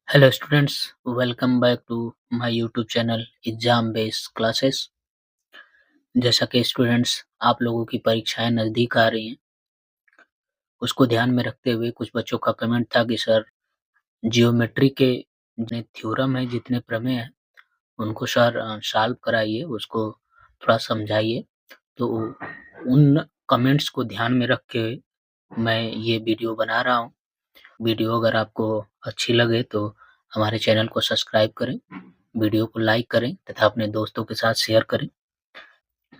Hello students, welcome back to my YouTube channel exam based classes. जैसा कि students आप लोगों की परीक्षाएं नज़दीक आ रही हैं, उसको ध्यान में रखते हुए कुछ बच्चों का कमेंट था कि सर जियोमेट्री के जितने थ्योरम हैं, जितने प्रमेय हैं, उनको सर सॉल्व कराइए, उसको थोड़ा समझाइए। तो उन कमेंट्स को ध्यान में रख के मैं ये वीडियो बना रहा हूँ। वीडियो अगर आपको अच्छी लगे तो हमारे चैनल को सब्सक्राइब करें, वीडियो को लाइक करें तथा अपने दोस्तों के साथ शेयर करें।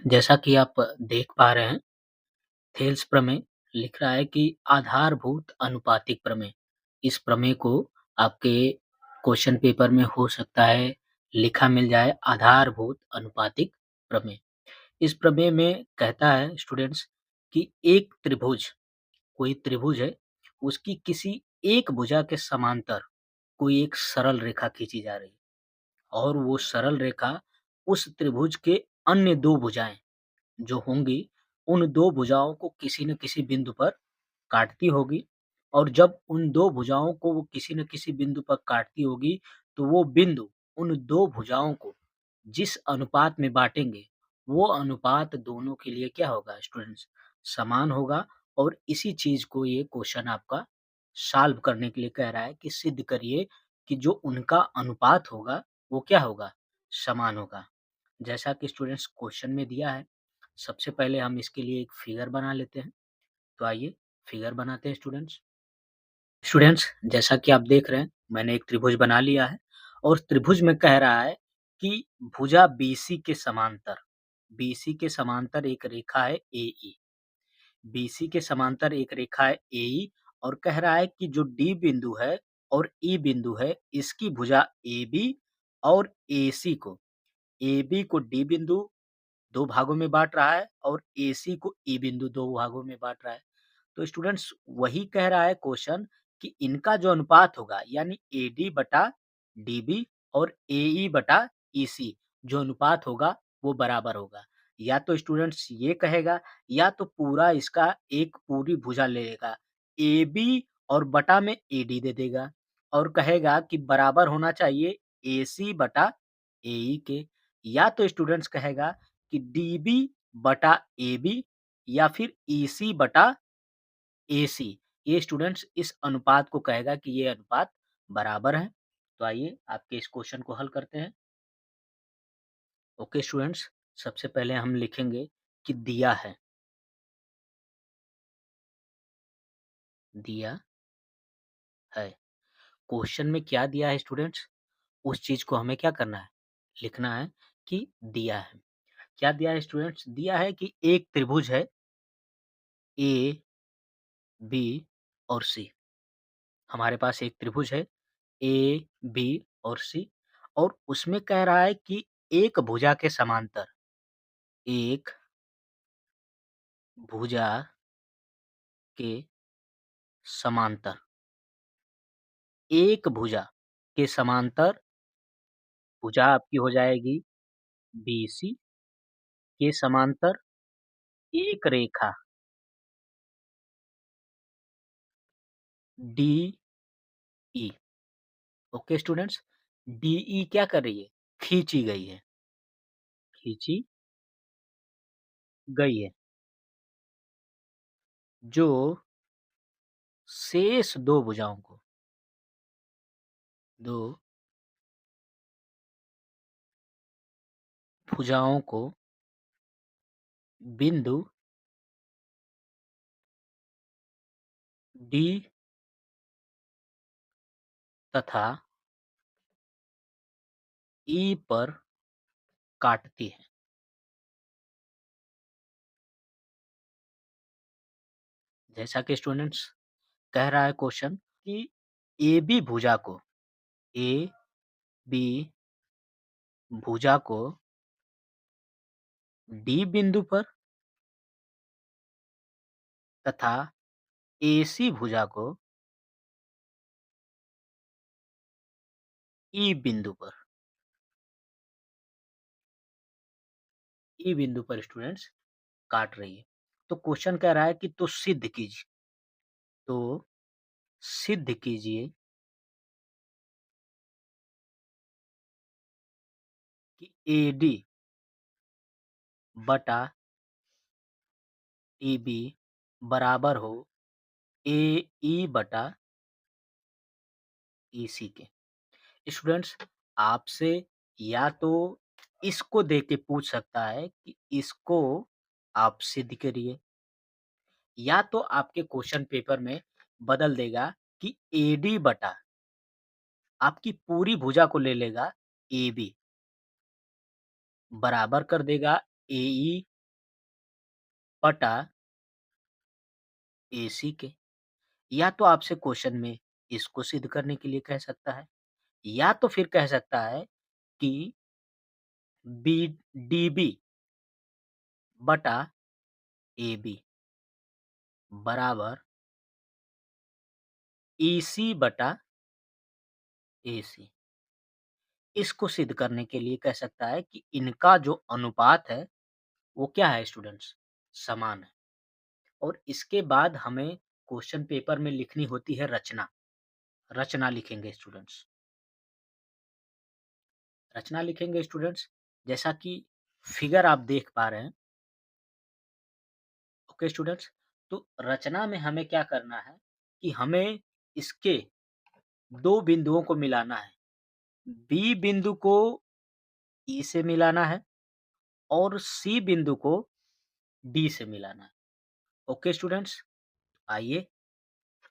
जैसा कि आप देख पा रहे हैं, थेल्स प्रमेय लिख रहा है कि आधारभूत अनुपातिक प्रमेय। इस प्रमेय को आपके क्वेश्चन पेपर में हो सकता है लिखा मिल जाए आधारभूत अनुपातिक प्रमेय। इस प्रमेय में कहता है स्टूडेंट्स कि एक त्रिभुज, कोई त्रिभुज है, उसकी किसी एक भुजा के समांतर कोई एक सरल रेखा खींची जा रही है और वो सरल रेखा उस त्रिभुज के अन्य 2 भुजाएँ जो होंगी, उन 2 भुजाओं को किसी न किसी बिंदु पर काटती होगी और जब उन 2 भुजाओं को वो किसी न किसी बिंदु पर काटती होगी, तो वो बिंदु उन 2 भुजाओं को जिस अनुपात में बाँटेंगे, वो अनुपात दोनों के लिए क्या होगा स्टूडेंट्स? समान होगा और इसी चीज़ को ये क्वेश्चन आपका सॉल्व करने के लिए कह रहा है कि सिद्ध करिए कि जो उनका अनुपात होगा, वो क्या होगा? समान होगा। जैसा कि स्टूडेंट्स क्वेश्चन में दिया है, सबसे पहले हम इसके लिए एक फिगर बना लेते हैं। तो आइए फिगर बनाते हैं स्टूडेंट्स। स्टूडेंट्स जैसा कि आप देख रहे हैं, मैंने एक त्रिभुज बना लिया है और त्रिभुज में कह रहा है कि भुजा बीसी के समांतर एक रेखा है एई। बीसी के समांतर एक रेखा है एई और कह रहा है कि जो डी बिंदु है और ई बिंदु है, इसकी भुजा एबी और एसी को, एबी को डी बिंदु 2 भागों में बाँट रहा है और एसी को ई बिंदु 2 भागों में बाँट रहा है। तो स्टूडेंट्स वही कह रहा है क्वेश्चन कि इनका जो अनुपात होगा यानी एडी बटा डीबी और एई बटा ईसी जो अनुपात होगा वो बराबर होगा। या तो स्टूडेंट्स ये कहेगा या तो पूरा इसका एक पूरी भुजा ले लेगा, एबी और बटा में एडी दे देगा और कहेगा कि बराबर होना चाहिए एसी बटा एई के। या तो स्टूडेंट्स कहेगा कि डीबी बटा एबी या फिर ईसी बटा एसी, ये स्टूडेंट्स इस अनुपात को कहेगा कि ये अनुपात बराबर है। तो आइए आपके इस क्वेश्चन को हल करते हैं। ओके स्टूडेंट्स, सबसे पहले हम लिखेंगे कि दिया है। क्वेश्चन में क्या दिया है स्टूडेंट्स, उस चीज को हमें क्या करना है, लिखना है कि दिया है। क्या दिया है स्टूडेंट्स, दिया है कि एक त्रिभुज है ए, बी और सी। हमारे पास एक त्रिभुज है ए, बी और सी और उसमें कह रहा है कि एक भुजा के समांतर, एक भुजा के समांतर, एक भुजा के समांतर भुजा आपकी हो जाएगी बीसी के समांतर एक रेखा डीई। ओके स्टूडेंट्स, डीई क्या कर रही है, खींची गई है, खींची गई है, जो शेष दो भुजाओं को, दो भुजाओं को बिंदु डी तथा ई पर काटती है। जैसा कि स्टूडेंट्स कह रहा है क्वेश्चन कि ए बी भुजा को, ए बी भुजा को डी बिंदु पर तथा एसी भुजा को ई बिंदु पर, ई बिंदु पर स्टूडेंट्स काट रही है। तो क्वेश्चन कह रहा है कि तो सिद्ध कीजिए, तो सिद्ध कीजिए कि AD बटा AB बराबर हो AE बटा EC के। स्टूडेंट्स, आपसे या तो इसको देख के पूछ सकता है कि इसको आप सिद्ध करिए, या तो आपके क्वेश्चन पेपर में बदल देगा कि AD बटा आपकी पूरी भुजा को ले लेगा AB बराबर कर देगा AE बटा AC के। या तो आपसे क्वेश्चन में इसको सिद्ध करने के लिए कह सकता है, या तो फिर कह सकता है कि DB बटा AB बराबर EC बटा AC। इसको सिद्ध करने के लिए कह सकता है कि इनका जो अनुपात है वो क्या है स्टूडेंट्स? समान है। और इसके बाद हमें क्वेश्चन पेपर में लिखनी होती है रचना। रचना लिखेंगे स्टूडेंट्स। रचना लिखेंगे स्टूडेंट्स, जैसा कि फिगर आप देख पा रहे हैं। ओके स्टूडेंट्स, तो रचना में हमें क्या करना है कि हमें इसके 2 बिंदुओं को मिलाना है। B बिंदु को E से मिलाना है और C बिंदु को D से मिलाना है। ओके स्टूडेंट्स, आइए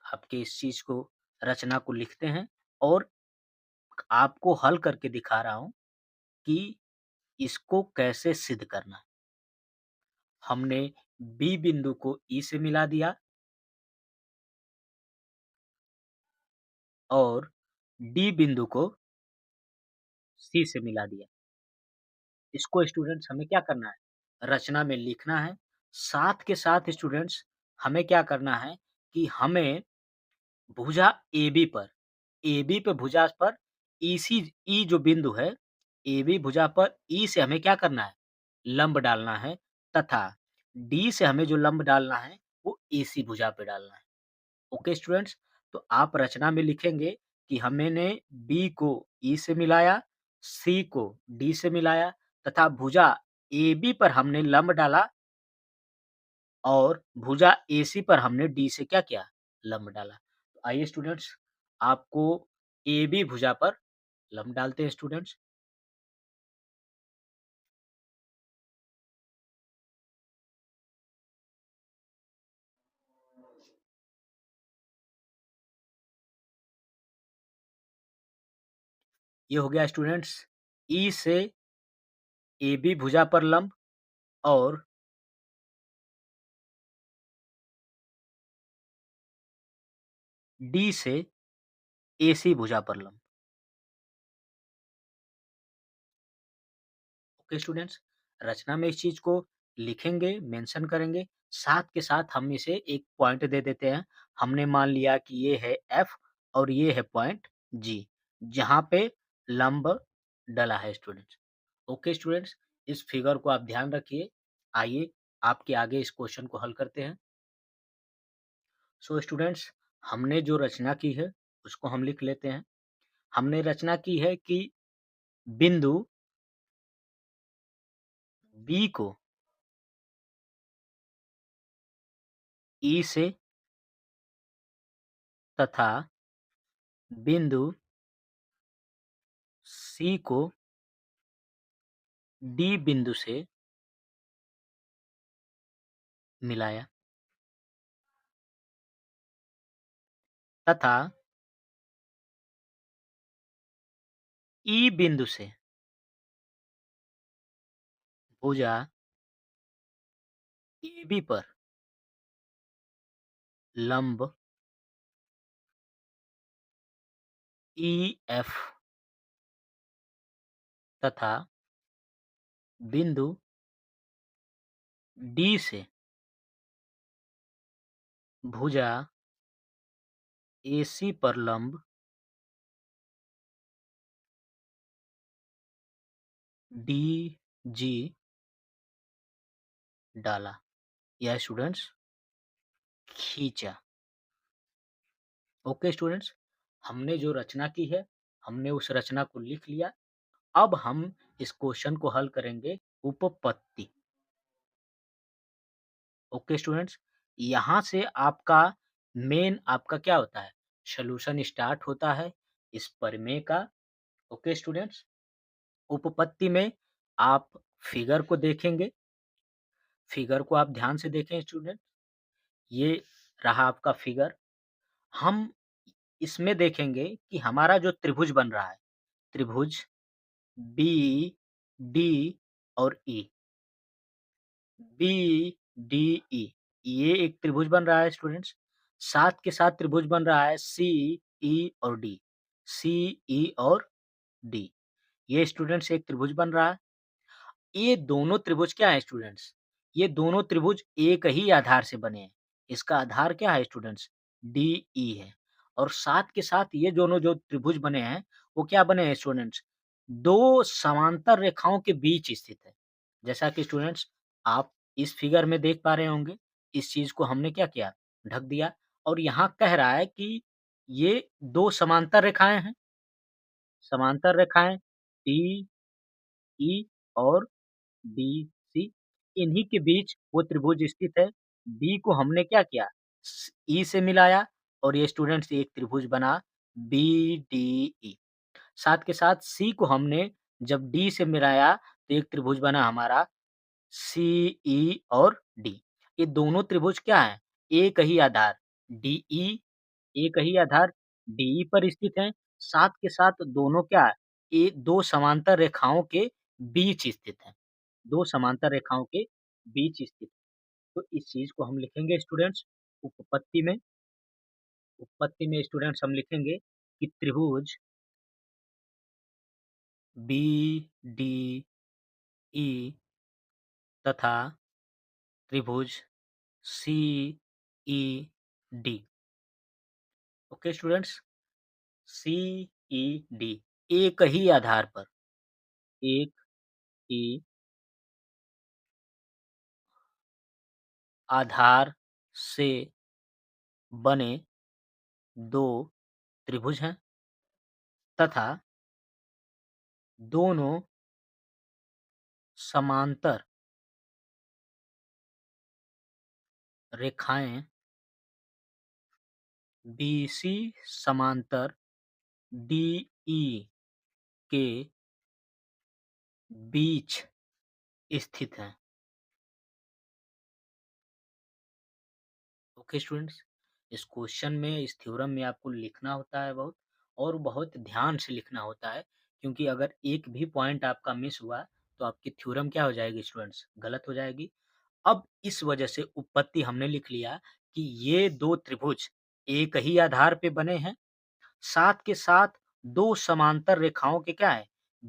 आपके इस चीज़ को, रचना को लिखते हैं और आपको हल करके दिखा रहा हूँ कि इसको कैसे सिद्ध करना है। हमने B बिंदु को E से मिला दिया और D बिंदु को C से मिला दिया। इसको स्टूडेंट्स हमें क्या करना है? रचना में लिखना है। साथ के साथ स्टूडेंट्स हमें क्या करना है कि हमें भुजा AB पे भुजा पर EC E जो बिंदु है, AB भुजा पर E से हमें क्या करना है? लंब डालना है तथा D से हमें जो लंब डालना है वो AC भुजा पे डालना है। ओके स्टूडेंट्स, तो आप रचना में लिखेंगे कि हमने B को E से मिलाया, C को D से मिलाया तथा भुजा AB पर हमने लंब डाला और भुजा AC पर हमने D से क्या किया? लंब डाला। तो आइए स्टूडेंट्स, आपको AB भुजा पर लंब डालते हैं स्टूडेंट्स। ये हो गया स्टूडेंट्स E से AB भुजा पर लंब और D से AC भुजा पर लंब। ओके स्टूडेंट्स, रचना में इस चीज़ को लिखेंगे, मेंशन करेंगे, साथ के साथ हम इसे एक पॉइंट दे देते हैं। हमने मान लिया कि ये है F और ये है पॉइंट G, जहाँ पे लंब डला है स्टूडेंट्स। ओके स्टूडेंट्स, इस फिगर को आप ध्यान रखिए। आइए आपके आगे इस क्वेश्चन को हल करते हैं। सो स्टूडेंट्स, हमने जो रचना की है उसको हम लिख लेते हैं। हमने रचना की है कि बिंदु B को E से तथा बिंदु C को D बिंदु से मिलाया तथा E बिंदु से भुजा AB पर लंब EF तथा बिंदु D से भुजा AC पर लंब DG डाला। यह स्टूडेंट्स खींचा। ओके स्टूडेंट्स, हमने जो रचना की है, हमने उस रचना को लिख लिया। अब हम इस क्वेश्चन को हल करेंगे उपपत्ति। ओके स्टूडेंट्स, यहाँ से आपका मेन आपका क्या होता है? सॉल्यूशन स्टार्ट होता है इस प्रमेय का। ओके स्टूडेंट्स, उपपत्ति में आप फिगर को देखेंगे, फिगर को आप ध्यान से देखें स्टूडेंट। ये रहा आपका फिगर। हम इसमें देखेंगे कि हमारा जो त्रिभुज बन रहा है, त्रिभुज बी, डी और ई, बी, डी, ई, ये एक त्रिभुज बन रहा है स्टूडेंट्स। साथ के साथ त्रिभुज बन रहा है सी, ई और डी, सी, ई और डी। ये स्टूडेंट्स एक त्रिभुज बन रहा है। ये दोनों त्रिभुज क्या है स्टूडेंट्स? ये दोनों त्रिभुज एक ही आधार से बने हैं। इसका आधार क्या है स्टूडेंट्स? डी, ई है। और साथ के साथ ये दोनों जो त्रिभुज बने हैं, वो क्या बने हैं स्टूडेंट्स? दो समांतर रेखाओं के बीच स्थित है। जैसा कि स्टूडेंट्स आप इस फिगर में देख पा रहे होंगे, इस चीज को हमने क्या किया? ढक दिया। और यहाँ कह रहा है कि ये दो समांतर रेखाएं हैं। समांतर रेखाएं डी, ई और डी-सी, इन्हीं के बीच वो त्रिभुज स्थित है। डी को हमने क्या किया? ई से मिलाया और ये स्टूडेंट्स एक त्रिभुज बना बी-डी-ई। साथ के साथ सी को हमने जब डी से मिलाया तो एक त्रिभुज बना हमारा सी-ई और डी। ये दोनों त्रिभुज क्या है? एक ही आधार डी-ई, एक ही आधार डी पर स्थित हैं, साथ के साथ दोनों क्या है? ये 2 समांतर रेखाओं के बीच स्थित हैं, 2 समांतर रेखाओं के बीच स्थित। तो इस चीज़ को हम लिखेंगे स्टूडेंट्स उपपत्ति में। उपपत्ति में स्टूडेंट्स हम लिखेंगे कि त्रिभुज बी, डी, ई तथा त्रिभुज सी, ई, डी। ओके स्टूडेंट्स, सी, ई, डी एक ही आधार पर, एक ही आधार से बने 2 त्रिभुज हैं तथा दोनों समांतर रेखाएं बीसी समांतर डीई के बीच स्थित हैं। ओके स्टूडेंट्स, इस क्वेश्चन में, इस थ्योरम में आपको लिखना होता है बहुत, और बहुत ध्यान से लिखना होता है, क्योंकि अगर एक भी पॉइंट आपका मिस हुआ तो आपकी थ्योरम क्या हो जाएगी स्टूडेंट्स? गलत हो जाएगी। अब इस वजह से उत्पत्ति हमने लिख लिया कि ये 2 त्रिभुज एक ही आधार पे बने हैं, साथ के साथ 2 समांतर रेखाओं के क्या है?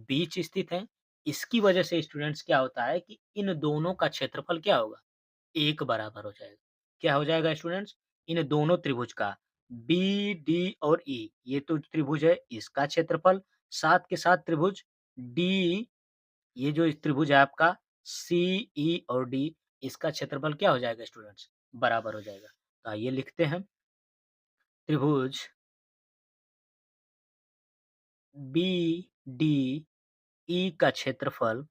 बीच स्थित हैं। इसकी वजह से स्टूडेंट्स क्या होता है कि इन दोनों का क्षेत्रफल क्या होगा? एक बराबर हो जाएगा। क्या हो जाएगा स्टूडेंट्स? इन दोनों त्रिभुज का बी, डी और ई, ये तो त्रिभुज है, इसका क्षेत्रफल, साथ के साथ त्रिभुज डी, ये जो त्रिभुज है आपका सी, ई और डी, इसका क्षेत्रफल क्या हो जाएगा स्टूडेंट्स? बराबर हो जाएगा। तो आइए लिखते हैं, त्रिभुज बी, डी, ई का क्षेत्रफल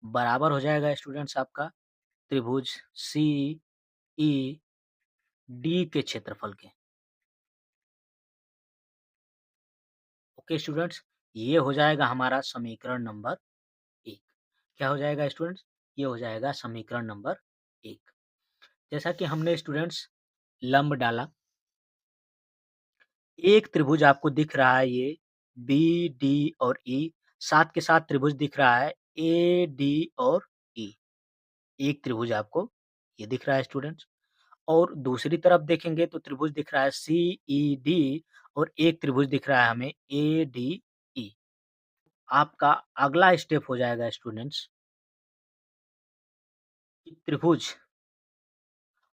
बराबर हो जाएगा स्टूडेंट्स आपका त्रिभुज सी, ई, डी के क्षेत्रफल के। ओके स्टूडेंट्स, ये हो जाएगा हमारा समीकरण नंबर 1। क्या हो जाएगा स्टूडेंट्स? ये हो जाएगा समीकरण नंबर 1। जैसा कि हमने स्टूडेंट्स लंब डाला, एक त्रिभुज आपको दिख रहा है ये बी, डी और ई, साथ के साथ त्रिभुज दिख रहा है ए, डी और ई। एक त्रिभुज आपको ये दिख रहा है स्टूडेंट्स, और दूसरी तरफ देखेंगे तो त्रिभुज दिख रहा है सी, ई, डी और एक त्रिभुज दिख रहा है हमें ए, डी, ई। आपका अगला स्टेप हो जाएगा स्टूडेंट्स कि त्रिभुज,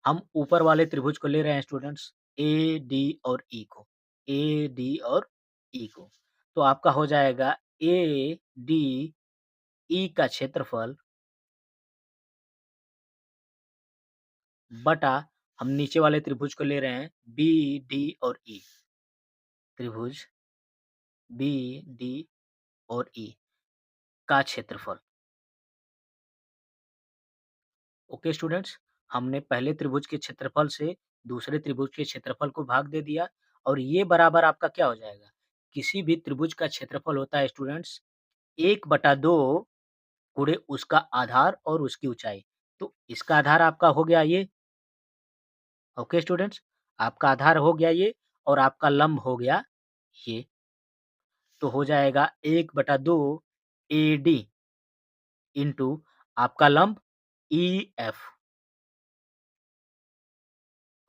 हम ऊपर वाले त्रिभुज को ले रहे हैं स्टूडेंट्स ए, डी और ई को, ए, डी और ई को। तो आपका हो जाएगा ए, डी, ई का क्षेत्रफल बटा, हम नीचे वाले त्रिभुज को ले रहे हैं बी, डी और ई। त्रिभुज बी, डी और ई का क्षेत्रफल। ओके स्टूडेंट्स, हमने पहले त्रिभुज के क्षेत्रफल से दूसरे त्रिभुज के क्षेत्रफल को भाग दे दिया और ये बराबर आपका क्या हो जाएगा? किसी भी त्रिभुज का क्षेत्रफल होता है स्टूडेंट्स 1/2 गुणे उसका आधार और उसकी ऊँचाई। तो इसका आधार आपका हो गया ये, ओके स्टूडेंट्स, आपका आधार हो गया ये और आपका लंब हो गया ये। तो हो जाएगा 1/2 AD इंटू आपका लंब EF।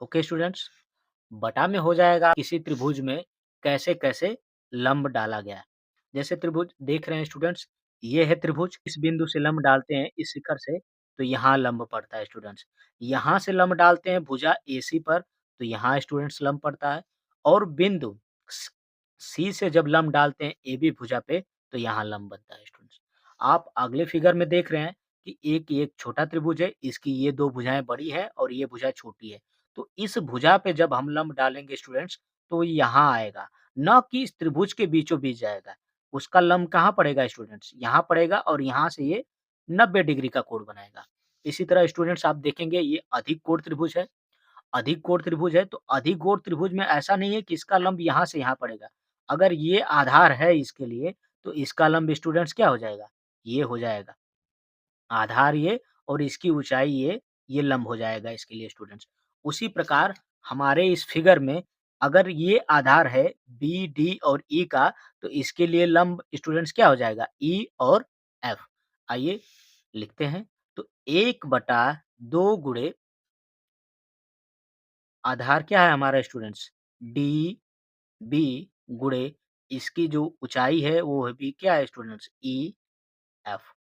ओके स्टूडेंट्स, बटा में हो जाएगा किसी त्रिभुज में कैसे-कैसे लंब डाला गया है। जैसे त्रिभुज देख रहे हैं स्टूडेंट्स, ये है त्रिभुज, इस बिंदु से लंब डालते हैं इस शिखर से, तो यहाँ लंब पड़ता है स्टूडेंट्स। यहाँ से लंब डालते हैं भुजा AC पर, तो यहाँ स्टूडेंट्स लंब पड़ता है और बिंदु स C से जब लंब डालते हैं AB भुजा पे, तो यहाँ लंब बनता है स्टूडेंट्स। आप अगले फिगर में देख रहे हैं कि एक ये एक छोटा त्रिभुज है, इसकी ये 2 भुजाएँ बड़ी हैं और ये भुजा छोटी है। तो इस भुजा पे जब हम लंब डालेंगे स्टूडेंट्स, तो यहाँ आएगा, ना कि इस त्रिभुज के बीचों-बीच जाएगा। उसका लंब कहाँ पड़ेगा स्टूडेंट्स? यहाँ पड़ेगा और यहाँ से ये 90 डिग्री का कोण बनाएगा। इसी तरह स्टूडेंट्स आप देखेंगे ये अधिक कोण त्रिभुज है। अधिक कोण त्रिभुज है तो अधिक कोण त्रिभुज में ऐसा नहीं है कि इसका लंब यहाँ से यहाँ पड़ेगा। अगर ये आधार है इसके लिए, तो इसका लंब स्टूडेंट्स क्या हो जाएगा? ये हो जाएगा। आधार ये और इसकी ऊँचाई ये लंब हो जाएगा इसके लिए स्टूडेंट्स। उसी प्रकार हमारे इस फिगर में अगर ये आधार है बी, डी और ई का, तो इसके लिए लंब स्टूडेंट्स क्या हो जाएगा? ई और एफ। आइए लिखते हैं। तो 1/2 गुणे आधार क्या है हमारा स्टूडेंट्स? डी, बी गुणे इसकी जो ऊँचाई है वो है भी क्या है स्टूडेंट्स? ई, एफ।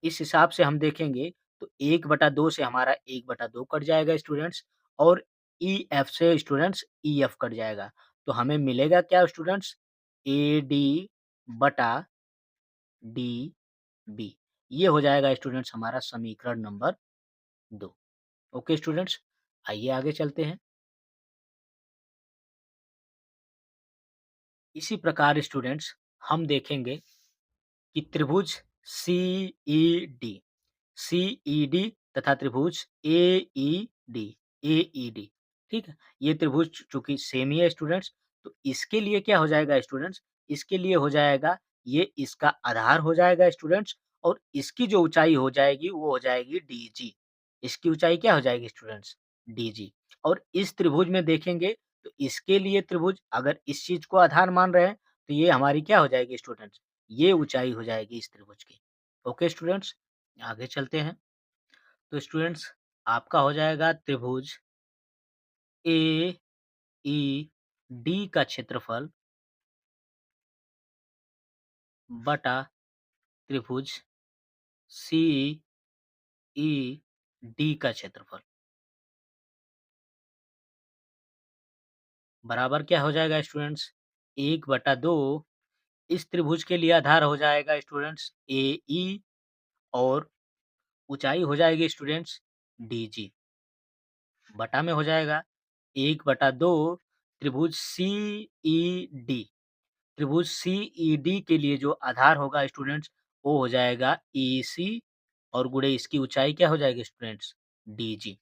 इस हिसाब से हम देखेंगे तो 1/2 से हमारा 1/2 कट जाएगा स्टूडेंट्स और EF से स्टूडेंट्स EF कट जाएगा। तो हमें मिलेगा क्या स्टूडेंट्स? AD बटा DB। ये हो जाएगा स्टूडेंट्स हमारा समीकरण नंबर 2। ओके स्टूडेंट्स, आइए आगे चलते हैं। इसी प्रकार स्टूडेंट्स हम देखेंगे कि त्रिभुज CED CED तथा त्रिभुज AED AED, ठीक है? ये त्रिभुज चूँकि सेम ही है स्टूडेंट्स, तो इसके लिए क्या हो जाएगा स्टूडेंट्स? इसके लिए हो जाएगा ये इसका आधार हो जाएगा स्टूडेंट्स और इसकी जो ऊँचाई हो जाएगी वो हो जाएगी DG। इसकी ऊँचाई क्या हो जाएगी स्टूडेंट्स? DG। और इस त्रिभुज में देखेंगे तो इसके लिए त्रिभुज अगर इस चीज़ को आधार मान रहे हैं, तो ये हमारी क्या हो जाएगी स्टूडेंट्स? ये ऊँचाई हो जाएगी इस त्रिभुज की। ओके स्टूडेंट्स, आगे चलते हैं। तो स्टूडेंट्स आपका हो जाएगा त्रिभुज AED का क्षेत्रफल बटा त्रिभुज CED का क्षेत्रफल बराबर क्या हो जाएगा स्टूडेंट्स? 1/2 इस त्रिभुज के लिए आधार हो जाएगा स्टूडेंट्स AE और ऊंचाई हो जाएगी स्टूडेंट्स DG बटा में हो जाएगा 1/2 त्रिभुज CED। त्रिभुज CED के लिए जो आधार होगा स्टूडेंट्स वो हो जाएगा EC और गुणे इसकी ऊंचाई क्या हो जाएगी स्टूडेंट्स? DG।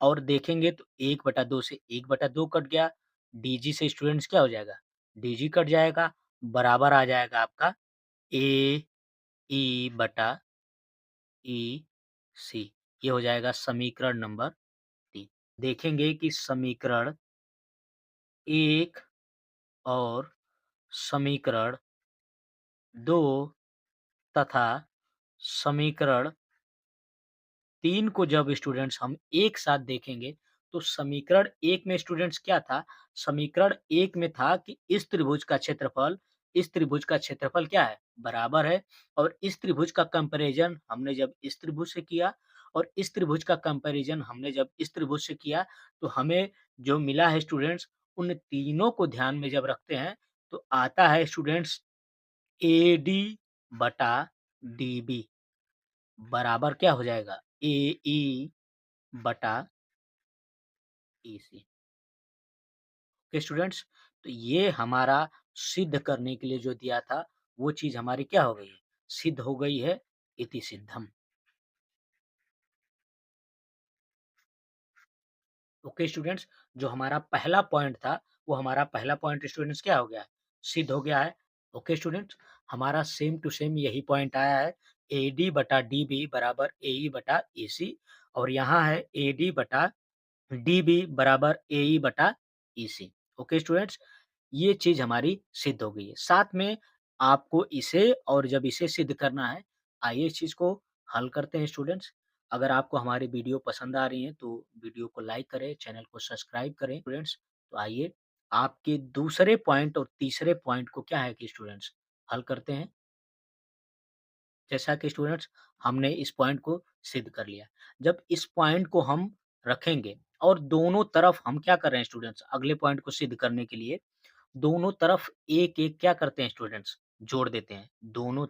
और देखेंगे तो 1/2 से 1/2 कट गया, DG से स्टूडेंट्स क्या हो जाएगा? DG कट जाएगा, बराबर आ जाएगा आपका AE बटा EC। ये हो जाएगा समीकरण नंबर 3। देखेंगे कि समीकरण 1 और समीकरण 2 तथा समीकरण 3 को जब स्टूडेंट्स हम एक साथ देखेंगे, तो समीकरण 1 में स्टूडेंट्स क्या था? समीकरण 1 में था कि इस त्रिभुज का क्षेत्रफल क्या है? बराबर है और इस त्रिभुज का कंपैरिज़न हमने जब इस त्रिभुज से किया और इस त्रिभुज का कंपैरिज़न हमने जब इस त्रिभुज से किया, तो हमें जो मिला है स्टूडेंट्स, उन तीनों को ध्यान में जब रखते हैं, तो आता है स्टूडेंट्स AD बटा DB बराबर क्या हो जाएगा? AE बटा EC। ओके स्टूडेंट्स, तो ये हमारा सिद्ध करने के लिए जो दिया था, वो चीज़ हमारी क्या हो गई है? सिद्ध हो गई है, इति सिद्धम। ओके स्टूडेंट्स, जो हमारा पहला पॉइंट था, वो हमारा पहला पॉइंट स्टूडेंट्स क्या हो गया है? सिद्ध हो गया है। ओके स्टूडेंट्स, हमारा सेम टू सेम यही पॉइंट आया है, AD बटा DB बराबर AE बटा EC, और यहाँ है AD बटा DB बराबर AE बटा EC। ओके स्टूडेंट्स, ये चीज़ हमारी सिद्ध हो गई है। साथ में आपको इसे और जब इसे सिद्ध करना है, आइए इस चीज़ को हल करते हैं स्टूडेंट्स। अगर आपको हमारी वीडियो पसंद आ रही है तो वीडियो को लाइक करें, चैनल को सब्सक्राइब करें स्टूडेंट्स। तो आइए आपके दूसरे पॉइंट और तीसरे पॉइंट को क्या है कि स्टूडेंट्स हल करते हैं। जैसा कि स्टूडेंट्स हमने इस पॉइंट को सिद्ध कर लिया। जब इस पॉइंट को हम रखेंगे और दोनों तरफ हम क्या कर रहे हैं स्टूडेंट्स, अगले पॉइंट को सिद्ध करने के लिए दोनों तरफ एक-एक क्या करते हैं स्टूडेंट्स, जोड़ देते हैं। दोनों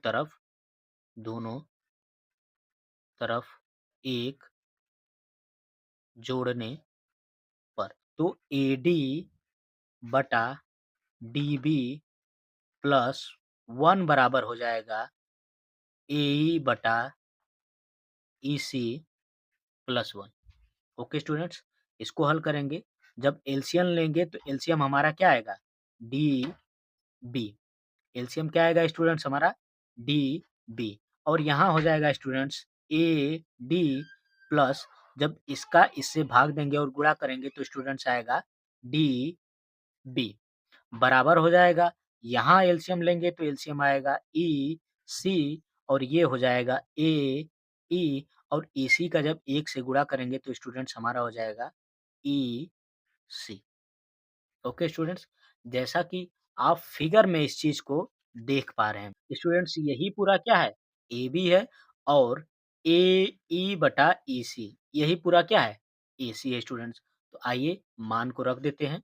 तरफ 1 जोड़ने पर, तो AD बटा DB प्लस 1 बराबर हो जाएगा AE बटा EC प्लस 1। ओके स्टूडेंट्स, इसको हल करेंगे। जब एलसीएम लेंगे तो एलसीएम हमारा क्या आएगा? DB। एलसीएम क्या आएगा स्टूडेंट्स हमारा? DB। और यहाँ हो जाएगा स्टूडेंट्स AD प्लस, जब इसका इससे भाग देंगे और गुणा करेंगे तो स्टूडेंट्स आएगा DB बराबर हो जाएगा। यहाँ एलसीएम लेंगे तो एलसीएम आएगा EC, और ये हो जाएगा AE, और EC का जब 1 से गुणा करेंगे तो स्टूडेंट्स हमारा हो जाएगा EC। ओके स्टूडेंट्स, जैसा कि आप फिगर में इस चीज़ को देख पा रहे हैं। स्टूडेंट्स यही पूरा क्या है? AB है, और AE बटा EC यही पूरा क्या है? AC है स्टूडेंट्स। तो आइए मान को रख देते हैं।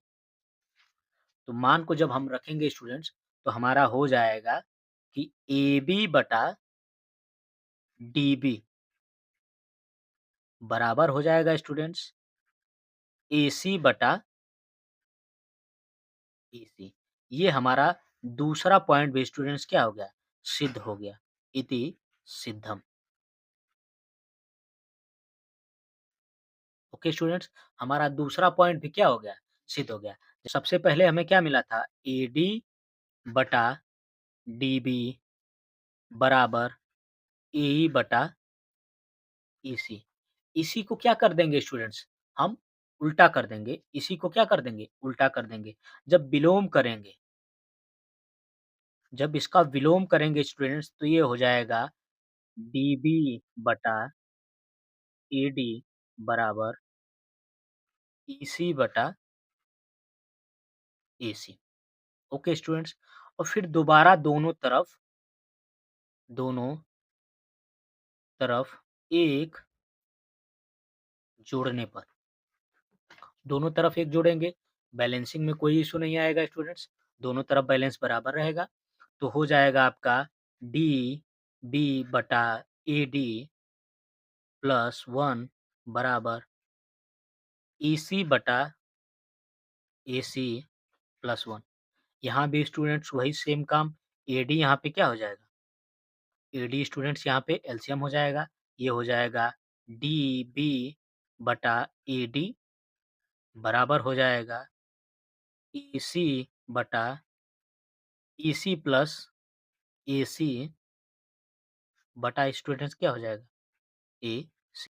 तो मान को जब हम रखेंगे स्टूडेंट्स तो हमारा हो जाएगा कि AB बटा DB बराबर हो जाएगा स्टूडेंट्स AC बटा EC। ये हमारा दूसरा पॉइंट भी स्टूडेंट्स क्या हो गया? सिद्ध हो गया, इति सिद्धम। ओके स्टूडेंट्स, हमारा दूसरा पॉइंट भी क्या हो गया? सिद्ध हो गया। सबसे पहले हमें क्या मिला था? AD बटा DB बराबर AE बटा EC। इसी को क्या कर देंगे स्टूडेंट्स? हम उल्टा कर देंगे। इसी को क्या कर देंगे? उल्टा कर देंगे। जब विलोम करेंगे, जब इसका विलोम करेंगे स्टूडेंट्स तो ये हो जाएगा DB बटा AD बराबर EC बटा AC। ओके स्टूडेंट्स, और फिर दोबारा दोनों तरफ 1 जोड़ने पर, दोनों तरफ 1 जोड़ेंगे, बैलेंसिंग में कोई इश्यू नहीं आएगा स्टूडेंट्स, दोनों तरफ बैलेंस बराबर रहेगा। तो हो जाएगा आपका DB बटा AD प्लस 1 बराबर EC बटा AC प्लस 1। यहाँ भी स्टूडेंट्स वही सेम काम, AD यहाँ पे क्या हो जाएगा? AD स्टूडेंट्स यहाँ पे एलसीएम हो जाएगा, ये हो जाएगा DB बटा AD बराबर हो जाएगा EC बटा EC प्लस AC बटा स्टूडेंट्स क्या हो जाएगा? AC।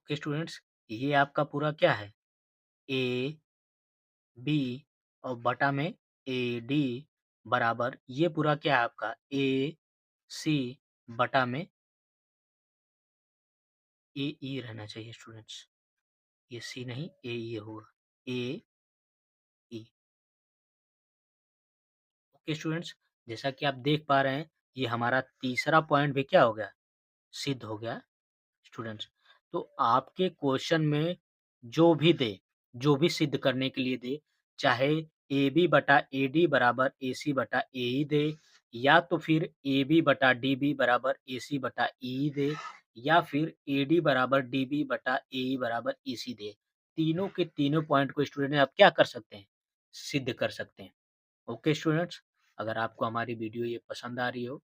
ओके स्टूडेंट्स, ये आपका पूरा क्या है? AB और बटा में AD बराबर ये पूरा क्या है आपका? AC बटा में AE रहना चाहिए स्टूडेंट्स, ये C नहीं AE होगा, AE। ओके स्टूडेंट्स, जैसा कि आप देख पा रहे हैं, ये हमारा तीसरा पॉइंट भी क्या हो गया? सिद्ध हो गया स्टूडेंट्स। तो आपके क्वेश्चन में जो भी दे, जो भी सिद्ध करने के लिए दे, चाहे AB बटा AD बराबर AC बटा AE दे, या तो फिर AB बटा DB बराबर AC बटा EE दे, या फिर AD बराबर DB बटा AE बराबर EC दे। तीनों के तीनों पॉइंट को स्टूडेंट आप क्या कर सकते हैं? सिद्ध कर सकते हैं। ओके स्टूडेंट्स, अगर आपको हमारी वीडियो ये पसंद आ रही हो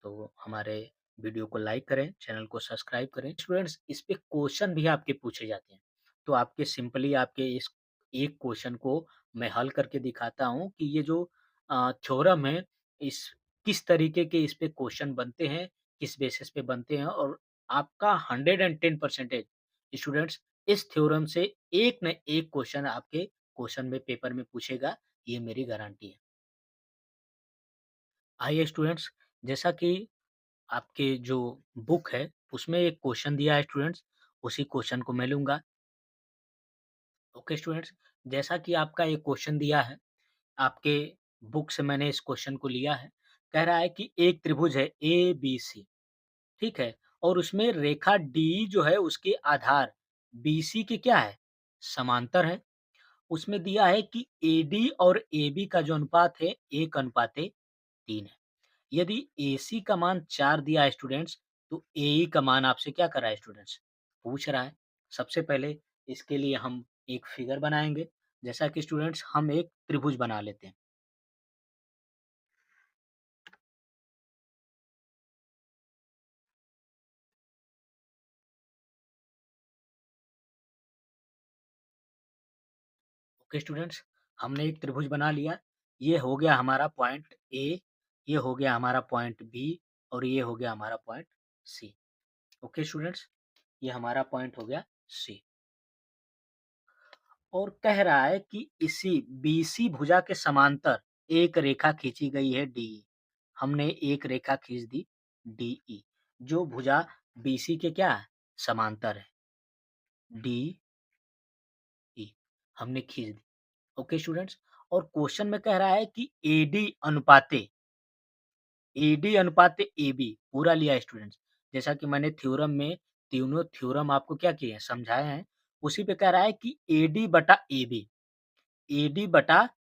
तो हमारे वीडियो को लाइक करें, चैनल को सब्सक्राइब करें। स्टूडेंट्स, इस पे क्वेश्चन भी आपके पूछे जाते हैं, तो आपके सिंपली आपके इस एक क्वेश्चन को मैं हल करके दिखाता हूँ कि ये जो थ्योरम है, इस किस तरीके के इस पे क्वेश्चन बनते हैं, किस बेसिस पे बनते हैं और आपका 110% स्टूडेंट्स इस थ्योरम से एक न एक क्वेश्चन आपके क्वेश्चन में पेपर में पूछेगा, ये मेरी गारंटी है। आइए स्टूडेंट्स, जैसा कि आपके जो बुक है, उसमें एक क्वेश्चन दिया है स्टूडेंट्स, उसी क्वेश्चन को मैं लूँगा। ओके स्टूडेंट्स, जैसा कि आपका एक क्वेश्चन दिया है, आपके बुक से मैंने इस क्वेश्चन को लिया है। कह रहा है कि एक त्रिभुज है एबीसी, ठीक है? और उसमें रेखा डी जो है उसके आधार बीसी के क्या है? समांतर है। उसमें दिया है कि एडी और एबी का जो अनुपात है 1:3 है। यदि एसी का मान 4 दिया है स्टूडेंट्स, तो एई का मान आपसे क्या कर रहा है स्टूडेंट्स? पूछ रहा है। सबसे पहले इसके लिए हम एक फिगर बनाएँगे, जैसा कि स्टूडेंट्स हम एक त्रिभुज बना लेते हैं। ओके स्टूडेंट्स, हमने एक त्रिभुज बना लिया। ये हो गया हमारा पॉइंट ए, ये हो गया हमारा पॉइंट बी और ये हो गया हमारा पॉइंट सी। ओके स्टूडेंट्स, ये हमारा पॉइंट हो गया सी। और कह रहा है कि इसी बीसी भुजा के समांतर एक रेखा खींची गई है डीई। हमने एक रेखा खींच दी डीई, जो भुजा बीसी के क्या है? समांतर है। डीई हमने खींच दी। ओके स्टूडेंट्स, और क्वेश्चन में कह रहा है कि एडी अनुपाते एबी पूरा लिया है स्टूडेंट्स। जैसा कि मैंने थ्योरम में तीनों थ्योरम आपको क्या किए हैं? समझाए हैं। उसी पे कह रहा है कि एडी बटा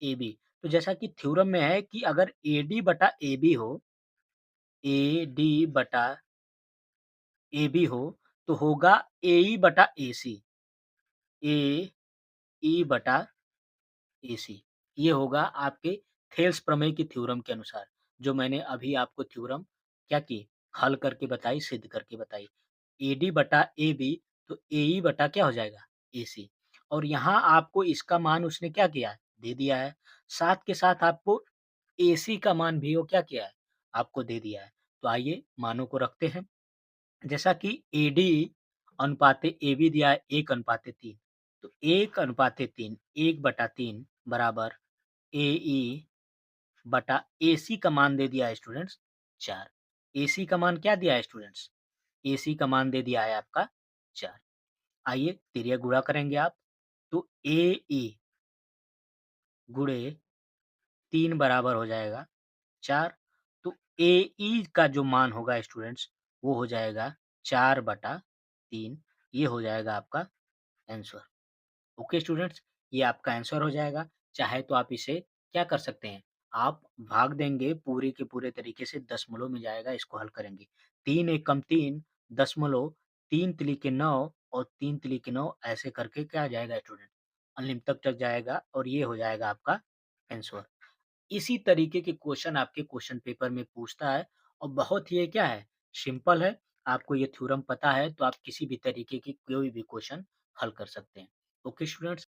एबी। तो जैसा कि थ्योरम में है कि अगर एडी बटा एबी हो, एडी बटा एबी हो, तो होगा एई बटा एसी, एई बटा एसी। ये होगा आपके थेल्स प्रमेय की थ्योरम के अनुसार, जो मैंने अभी आपको थ्योरम क्या की? हल करके बताई, सिद्ध करके बताई। एडी बटा एबी, तो एई बटा क्या हो जाएगा? एसी। और यहाँ आपको इसका मान उसने क्या किया है? दे दिया है। साथ के साथ आपको एसी का मान भी वो क्या किया है? आपको दे दिया है। तो आइए मानों को रखते हैं। जैसा कि एडी अनुपाते एबी दिया है 1:3, तो 1:3, 1/3 बराबर एई बटा एसी का मान दे दिया है स्टूडेंट्स 4। एसी का मान क्या दिया है स्टूडेंट्स? एसी का मान दे दिया है आपका 4। आइए तिर्यक गुणा करेंगे आप, तो एई गुणे 3 बराबर हो जाएगा 4। तो एई का जो मान होगा स्टूडेंट्स, वो हो जाएगा 4/3। ये हो जाएगा आपका आंसर। ओके स्टूडेंट्स, ये आपका आंसर हो जाएगा। चाहे तो आप इसे क्या कर सकते हैं, आप भाग देंगे पूरे के पूरे तरीके से, दशमलव में जाएगा, इसको हल करेंगे। 3 एकम 3 दशमलव 3 तिली के 9 और 3 तिली के 9 ऐसे करके क्या आ जाएगा स्टूडेंट? अनलिमिटेड तक जाएगा और ये हो जाएगा आपका आंसर। इसी तरीके के क्वेश्चन आपके क्वेश्चन पेपर में पूछता है और बहुत ही ये क्या है? सिंपल है। आपको ये थ्योरम पता है तो आप किसी भी तरीके की कोई भी क्वेश्चन हल कर सकते हैं। Okay students,